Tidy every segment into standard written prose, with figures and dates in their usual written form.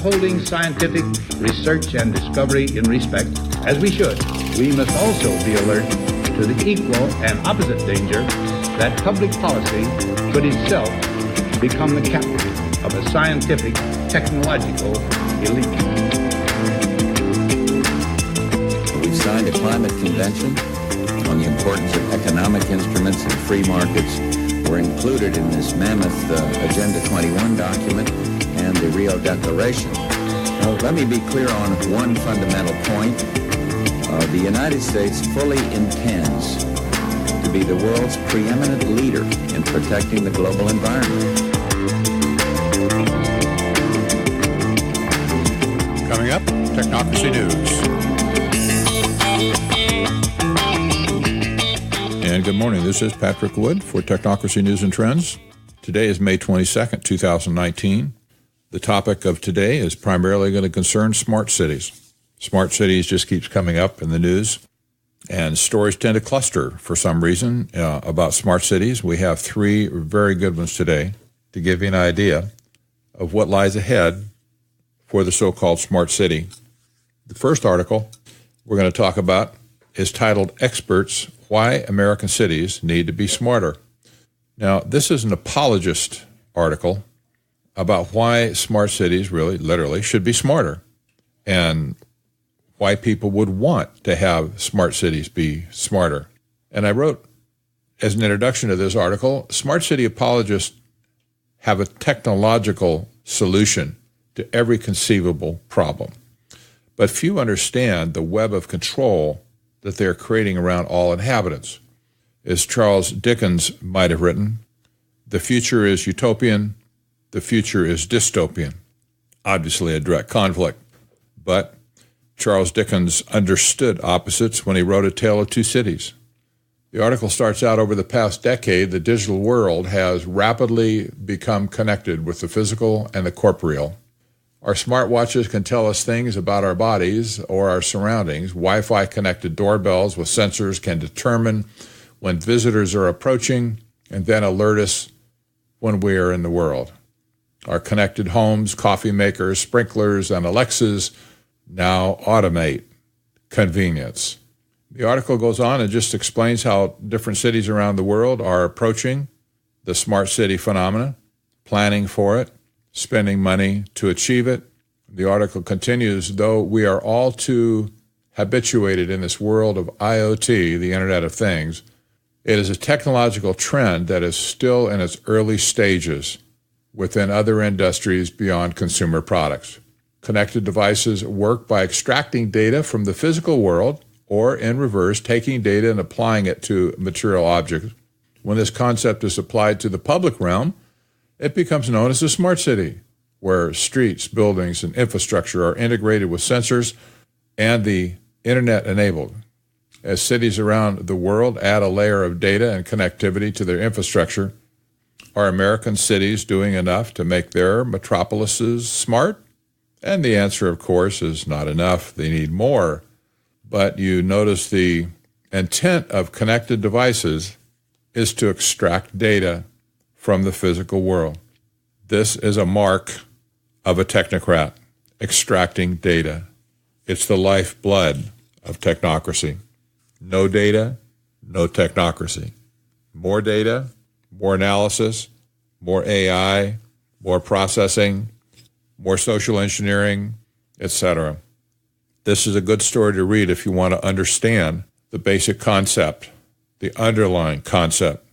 upholding scientific research and discovery in respect, as we should, we must also be alert to the equal and opposite danger that public policy could itself become the captive of a scientific, technological elite. We've signed a climate convention on the importance of economic instruments and free markets. We're included in this mammoth Agenda 21 document and the Rio Declaration. Now, let me be clear on one fundamental point. The United States fully intends to be the world's preeminent leader in protecting the global environment. Coming up, Technocracy News. And good morning. This is Patrick Wood for Technocracy News and Trends. Today is May 22nd, 2019. The topic of today is primarily going to concern smart cities. Smart cities just keeps coming up in the news, and stories tend to cluster for some reason about smart cities. We have three very good ones today to give you an idea of what lies ahead for the so-called smart city. The first article we're going to talk about is titled Experts: Why American Cities Need to Be Smarter. Now, this is an apologist article about why smart cities really, literally, should be smarter and why people would want to have smart cities be smarter. And I wrote, as an introduction to this article, smart city apologists have a technological solution to every conceivable problem. But few understand the web of control that they're creating around all inhabitants. As Charles Dickens might have written, the future is utopian, the future is dystopian. Obviously a direct conflict, but Charles Dickens understood opposites when he wrote A Tale of Two Cities. The article starts out, over the past decade, the digital world has rapidly become connected with the physical and the corporeal. Our smartwatches can tell us things about our bodies or our surroundings. Wi-Fi connected doorbells with sensors can determine when visitors are approaching and then alert us when we are in the world. Our connected homes, coffee makers, sprinklers, and Alexas now automate convenience. The article goes on and just explains how different cities around the world are approaching the smart city phenomena, planning for it, spending money to achieve it. The article continues, though we are all too habituated in this world of IoT, the Internet of Things, it is a technological trend that is still in its early stages within other industries beyond consumer products. Connected devices work by extracting data from the physical world, or in reverse, taking data and applying it to material objects. When this concept is applied to the public realm, it becomes known as a smart city, where streets, buildings, and infrastructure are integrated with sensors and the internet enabled. As cities around the world add a layer of data and connectivity to their infrastructure, are American cities doing enough to make their metropolises smart? And the answer, of course, is not enough. They need more. But you notice the intent of connected devices is to extract data from the physical world. This is a mark of a technocrat, extracting data. It's the lifeblood of technocracy. No data, no technocracy. More data, more analysis, more AI, more processing, more social engineering, etc. This is a good story to read if you want to understand the basic concept, the underlying concept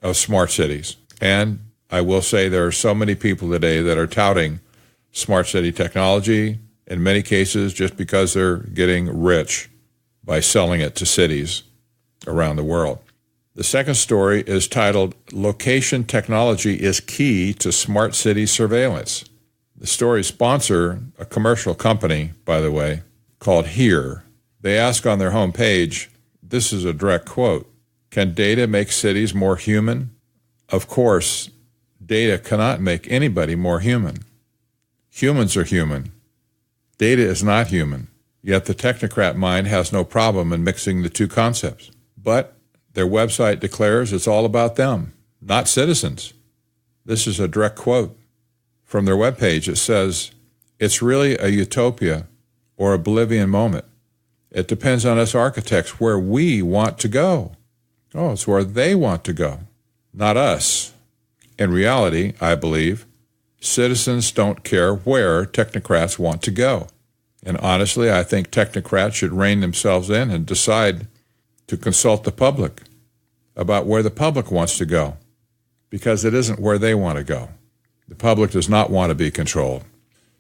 of smart cities. And I will say there are so many people today that are touting smart city technology, in many cases just because they're getting rich by selling it to cities around the world. The second story is titled, Location Technology is Key to Smart City Surveillance. The story's sponsor, a commercial company, by the way, called Here. They ask on their homepage, this is a direct quote, can data make cities more human? Of course, data cannot make anybody more human. Humans are human. Data is not human. Yet the technocrat mind has no problem in mixing the two concepts. But their website declares it's all about them, not citizens. This is a direct quote from their webpage. It says, It's really a utopia or a Bolivian moment. It depends on us architects where we want to go. Oh, it's where they want to go, not us. In reality, I believe, citizens don't care where technocrats want to go. And honestly, I think technocrats should rein themselves in and decide to consult the public about where the public wants to go, because it isn't where they want to go. The public does not want to be controlled.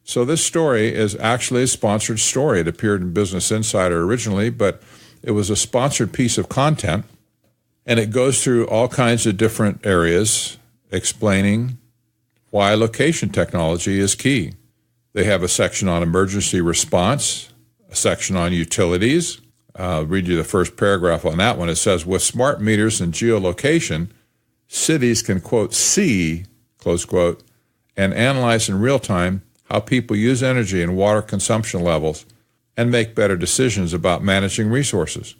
So this story is actually a sponsored story. It appeared in Business Insider originally, but it was a sponsored piece of content, and it goes through all kinds of different areas explaining why location technology is key. They have a section on emergency response, a section on utilities. I'll read you the first paragraph on that one. It says, with smart meters and geolocation, cities can, quote, see, close quote, and analyze in real time how people use energy and water consumption levels and make better decisions about managing resources.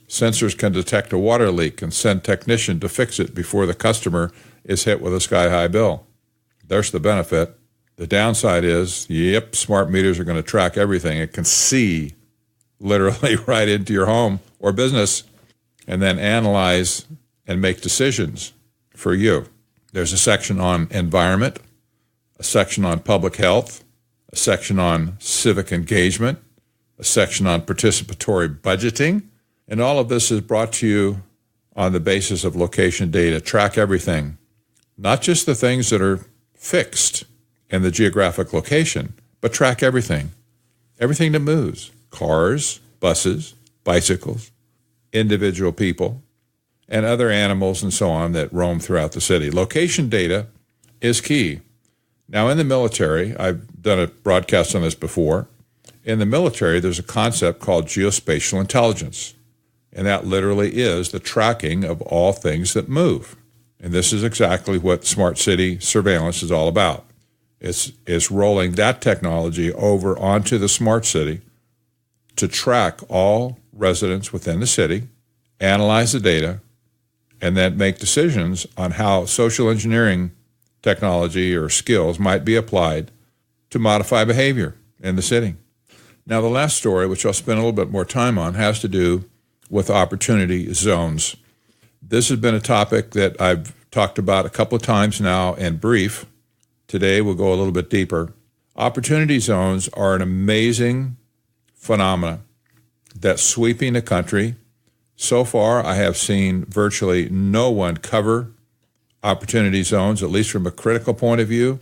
Sensors can detect a water leak and send technician to fix it before the customer is hit with a sky-high bill. There's the benefit. The downside is, smart meters are going to track everything. It can see literally right into your home or business and then analyze and make decisions for you. There's a section on environment, a section on public health, a section on civic engagement, a section on participatory budgeting, and all of this is brought to you on the basis of location data. Track everything, not just the things that are fixed in the geographic location, but track everything that moves, cars, buses, bicycles, individual people, and other animals and so on that roam throughout the city. Location data is key. Now, in the military, I've done a broadcast on this before. In the military, there's a concept called geospatial intelligence, and that literally is the tracking of all things that move. And this is exactly what smart city surveillance is all about. It's rolling that technology over onto the smart city to track all residents within the city, analyze the data, and then make decisions on how social engineering technology or skills might be applied to modify behavior in the city. Now, the last story, which I'll spend a little bit more time on, has to do with opportunity zones. This has been a topic that I've talked about a couple of times now in brief. Today, we'll go a little bit deeper. Opportunity zones are an amazing phenomenon that's sweeping the country. So far, I have seen virtually no one cover opportunity zones, at least from a critical point of view.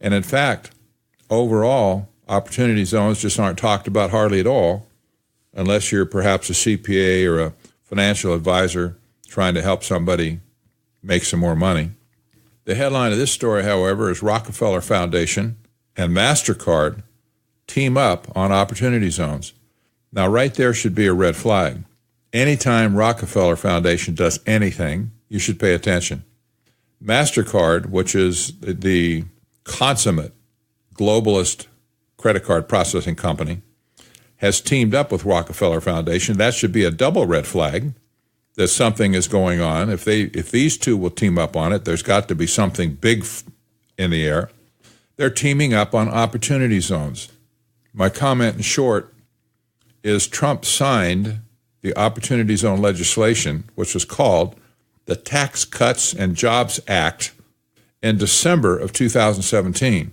And in fact, overall, opportunity zones just aren't talked about hardly at all, unless you're perhaps a CPA or a financial advisor trying to help somebody make some more money. The headline of this story, however, is Rockefeller Foundation and Mastercard team up on opportunity zones. Now, right there should be a red flag. Anytime Rockefeller Foundation does anything, you should pay attention. Mastercard, which is the consummate globalist credit card processing company, has teamed up with Rockefeller Foundation. That should be a double red flag that something is going on. If these two will team up on it, there's got to be something big in the air. They're teaming up on opportunity zones. My comment in short is Trump signed the opportunity zone legislation, which was called the Tax Cuts and Jobs Act, in December of 2017.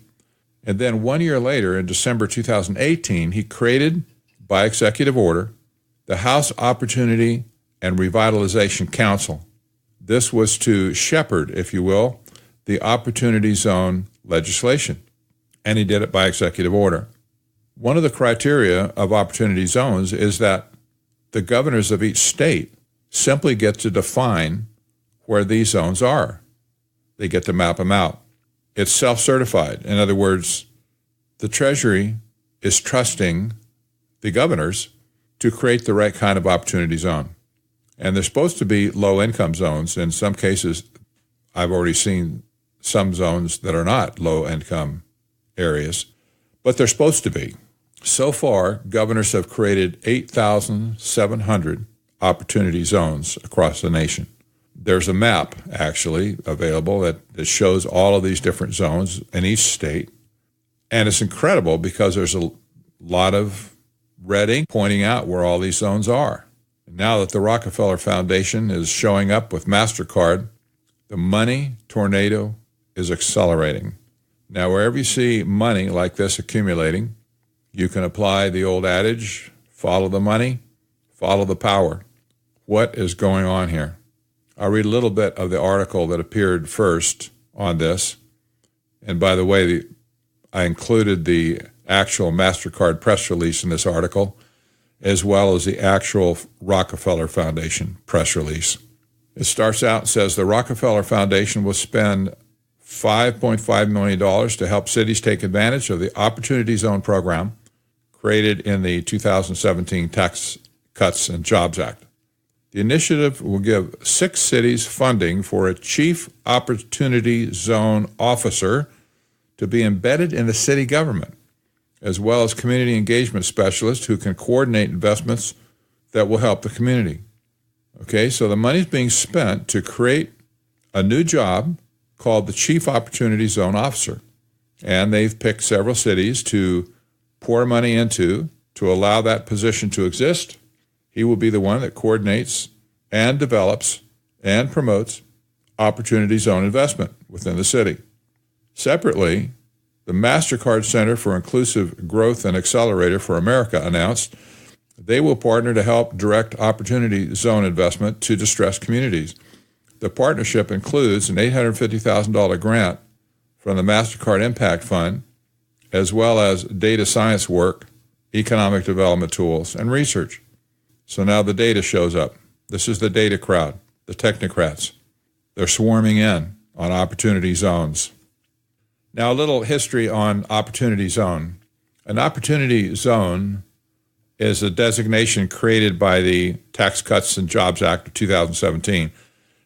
And then 1 year later, in December 2018, he created, by executive order, the House Opportunity and Revitalization Council. This was to shepherd, if you will, the Opportunity Zone legislation, and he did it by executive order. One of the criteria of opportunity zones is that the governors of each state simply get to define where these zones are. They get to map them out. It's self-certified. In other words, the Treasury is trusting the governors to create the right kind of opportunity zone. And they're supposed to be low-income zones. In some cases, I've already seen some zones that are not low-income areas, but they're supposed to be. So far, governors have created 8,700 opportunity zones across the nation. There's a map, actually, available that shows all of these different zones in each state. And it's incredible because there's a lot of red ink pointing out where all these zones are. Now that the Rockefeller Foundation is showing up with Mastercard, the money tornado is accelerating. Now, wherever you see money like this accumulating, you can apply the old adage, follow the money, follow the power. What is going on here? I'll read a little bit of the article that appeared first on this. And by the way, I included the actual Mastercard press release in this article, as well as the actual Rockefeller Foundation press release. It starts out and says the Rockefeller Foundation will spend $5.5 million to help cities take advantage of the Opportunity Zone program created in the 2017 Tax Cuts and Jobs Act. The initiative will give 6 cities funding for a Chief Opportunity Zone officer to be embedded in the city government, as well as community engagement specialists who can coordinate investments that will help the community. Okay, so the money's being spent to create a new job called the Chief Opportunity Zone Officer. And they've picked several cities to pour money into to allow that position to exist. He will be the one that coordinates and develops and promotes Opportunity Zone investment within the city. Separately, the Mastercard Center for Inclusive Growth and Accelerator for America announced they will partner to help direct Opportunity Zone investment to distressed communities. The partnership includes an $850,000 grant from the Mastercard Impact Fund, as well as data science work, economic development tools, and research. So now the data shows up. This is the data crowd, the technocrats. They're swarming in on Opportunity Zones. Now a little history on Opportunity Zone. An Opportunity Zone is a designation created by the Tax Cuts and Jobs Act of 2017.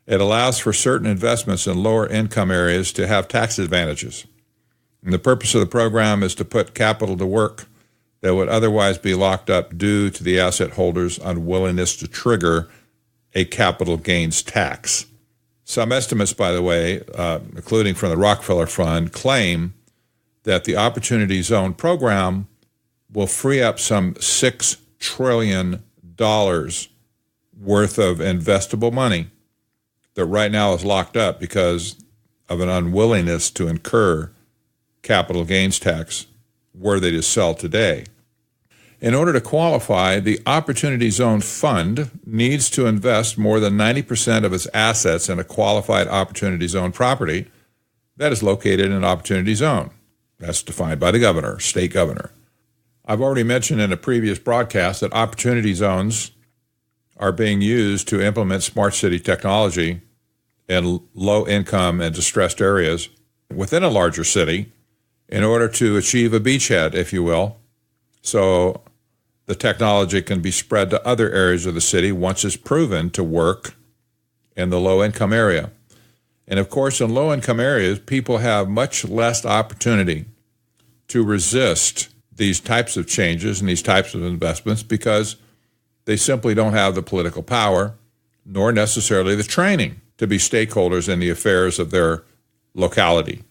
It allows for certain investments in lower income areas to have tax advantages. And the purpose of the program is to put capital to work that would otherwise be locked up due to the asset holder's unwillingness to trigger a capital gains tax. Some estimates, by the way, including from the Rockefeller Fund, claim that the Opportunity Zone program will free up some $6 trillion worth of investable money that right now is locked up because of an unwillingness to incur capital gains tax were they to sell today. In order to qualify, the Opportunity Zone Fund needs to invest more than 90% of its assets in a qualified Opportunity Zone property that is located in an Opportunity Zone. That's defined by the governor, state governor. I've already mentioned in a previous broadcast that Opportunity Zones are being used to implement smart city technology in low-income and distressed areas within a larger city in order to achieve a beachhead, if you will. So the technology can be spread to other areas of the city once it's proven to work in the low-income area. And of course, in low-income areas, people have much less opportunity to resist these types of changes and these types of investments because they simply don't have the political power nor necessarily the training to be stakeholders in the affairs of their locality.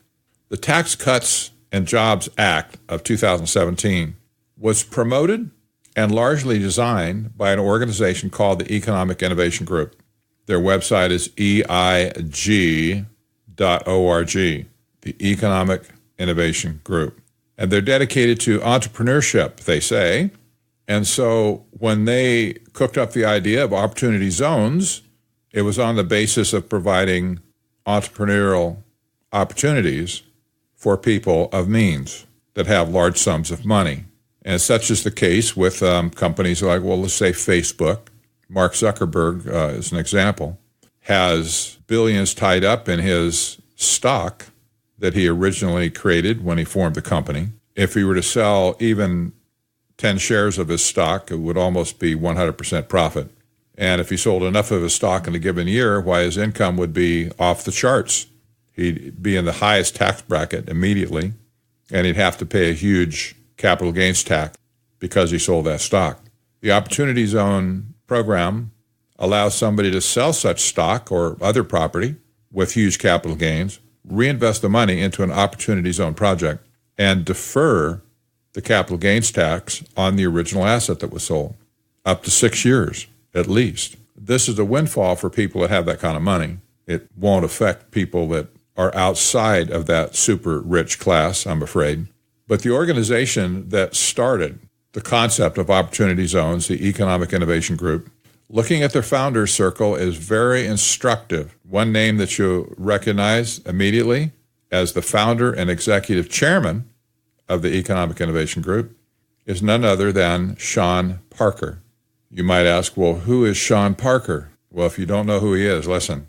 The Tax Cuts and Jobs Act of 2017 was promoted and largely designed by an organization called the Economic Innovation Group. Their website is eig.org, the Economic Innovation Group. And they're dedicated to entrepreneurship, they say. And so when they cooked up the idea of Opportunity Zones, it was on the basis of providing entrepreneurial opportunities for people of means that have large sums of money. And such is the case with companies like, well, let's say Facebook. Mark Zuckerberg, as an example, has billions tied up in his stock that he originally created when he formed the company. If he were to sell even 10 shares of his stock, it would almost be 100% profit. And if he sold enough of his stock in a given year, why, his income would be off the charts. He'd be in the highest tax bracket immediately, and he'd have to pay a huge capital gains tax because he sold that stock. The Opportunity Zone program allows somebody to sell such stock or other property with huge capital gains, reinvest the money into an Opportunity Zone project, and defer the capital gains tax on the original asset that was sold, up to 6 years at least. This is a windfall for people that have that kind of money. It won't affect people that are outside of that super rich class, I'm afraid. But the organization that started the concept of opportunity zones, the Economic Innovation Group, looking at their founders circle is very instructive. One name that you recognize immediately as the founder and executive chairman of the Economic Innovation Group is none other than Sean Parker. You might ask, well, who is Sean Parker? Well, if you don't know who he is, listen.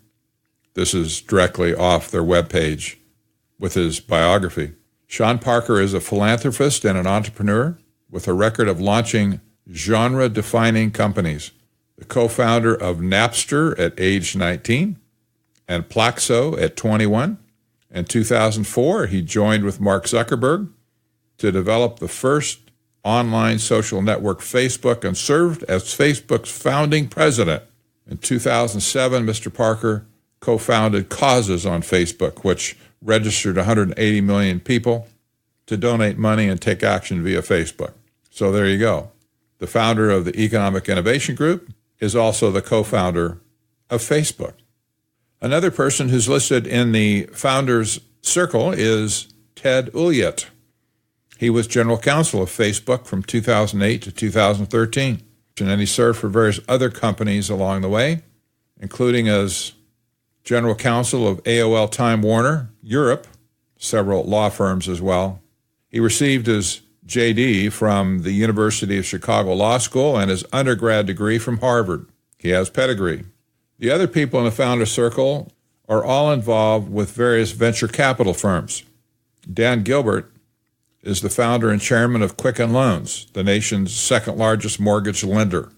This is directly off their webpage with his biography. Sean Parker is a philanthropist and an entrepreneur with a record of launching genre-defining companies. The co-founder of Napster at age 19 and Plaxo at 21. In 2004, he joined with Mark Zuckerberg to develop the first online social network, Facebook, and served as Facebook's founding president. In 2007, Mr. Parker co-founded Causes on Facebook, which registered 180 million people to donate money and take action via Facebook. So there you go. The founder of the Economic Innovation Group is also the co-founder of Facebook. Another person who's listed in the founders circle is Ted Ulliott. He was general counsel of Facebook from 2008 to 2013, and then he served for various other companies along the way, including as general counsel of AOL Time Warner Europe, several law firms as well. He received his JD from the University of Chicago Law School and his undergrad degree from Harvard. He has pedigree. The other people in the founder circle are all involved with various venture capital firms. Dan Gilbert is the founder and chairman of Quicken Loans, the nation's second largest mortgage lender.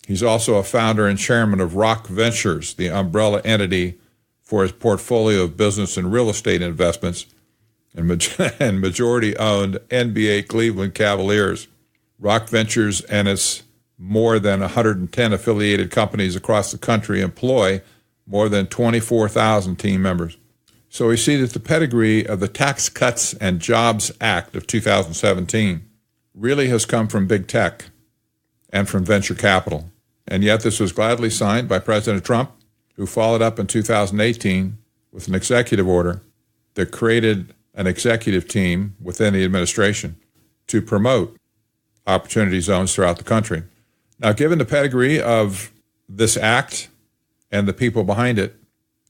He's also a founder and chairman of Rock Ventures, the umbrella entity for his portfolio of business and real estate investments, and majority-owned NBA Cleveland Cavaliers. Rock Ventures and its more than 110 affiliated companies across the country employ more than 24,000 team members. So we see that the pedigree of the Tax Cuts and Jobs Act of 2017 really has come from big tech and from venture capital. And yet this was gladly signed by President Trump, who followed up in 2018 with an executive order that created an executive team within the administration to promote opportunity zones throughout the country. Now, given the pedigree of this act and the people behind it,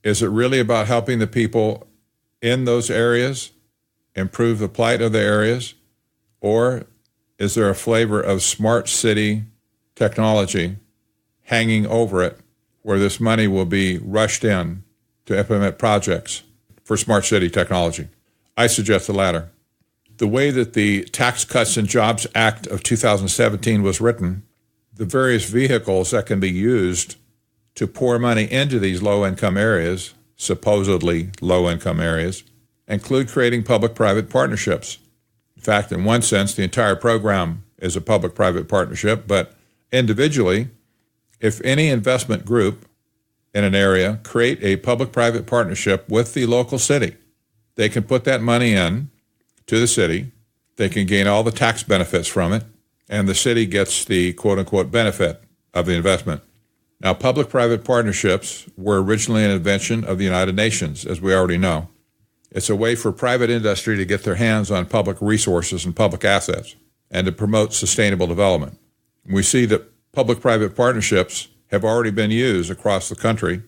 is it really about helping the people in those areas improve the plight of the areas? Or is there a flavor of smart city technology hanging over it where this money will be rushed in to implement projects for smart city technology? I suggest the latter. The way that the Tax Cuts and Jobs Act of 2017 was written, the various vehicles that can be used to pour money into these low-income areas, supposedly low-income areas, include creating public-private partnerships. In fact, in one sense, the entire program is a public-private partnership, but individually, if any investment group in an area create a public-private partnership with the local city, they can put that money in to the city, they can gain all the tax benefits from it, and the city gets the quote-unquote benefit of the investment. Now, public-private partnerships were originally an invention of the United Nations, as we already know. It's a way for private industry to get their hands on public resources and public assets and to promote sustainable development. We see that public-private partnerships have already been used across the country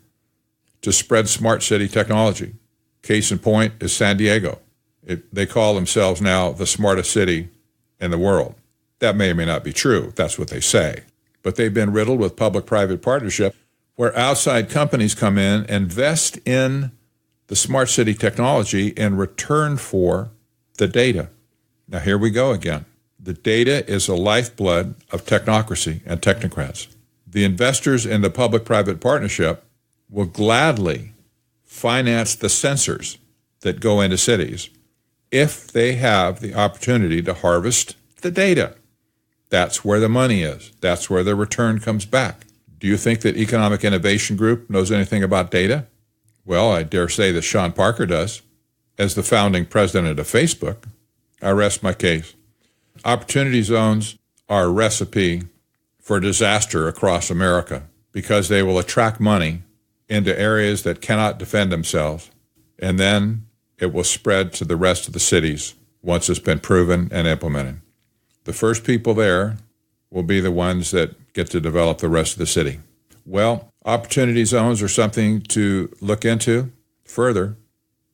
to spread smart city technology. Case in point is San Diego. They call themselves now the smartest city in the world. That may or may not be true. That's what they say. But they've been riddled with public-private partnership where outside companies come in, invest in the smart city technology in return for the data. Now, here we go again. The data is the lifeblood of technocracy and technocrats. The investors in the public-private partnership will gladly finance the sensors that go into cities if they have the opportunity to harvest the data. That's where the money is. That's where the return comes back. Do you think that Economic Innovation Group knows anything about data? Well, I dare say that Sean Parker does. As the founding president of Facebook, I rest my case. Opportunity zones are a recipe for disaster across America because they will attract money into areas that cannot defend themselves, and then it will spread to the rest of the cities once it's been proven and implemented. The first people there will be the ones that get to develop the rest of the city. Well, opportunity zones are something to look into further,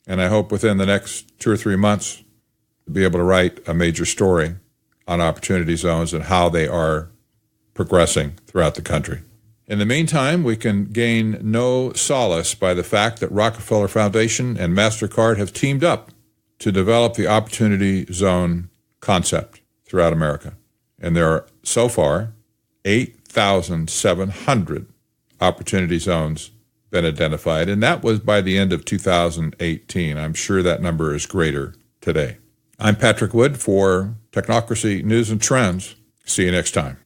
and I hope within the next 2 or 3 months to be able to write a major story on opportunity zones and how they are progressing throughout the country. In the meantime, we can gain no solace by the fact that Rockefeller Foundation and Mastercard have teamed up to develop the opportunity zone concept throughout America. And there are, so far, 8,700 opportunity zones been identified, and that was by the end of 2018. I'm sure that number is greater today. I'm Patrick Wood for Technocracy News and Trends. See you next time.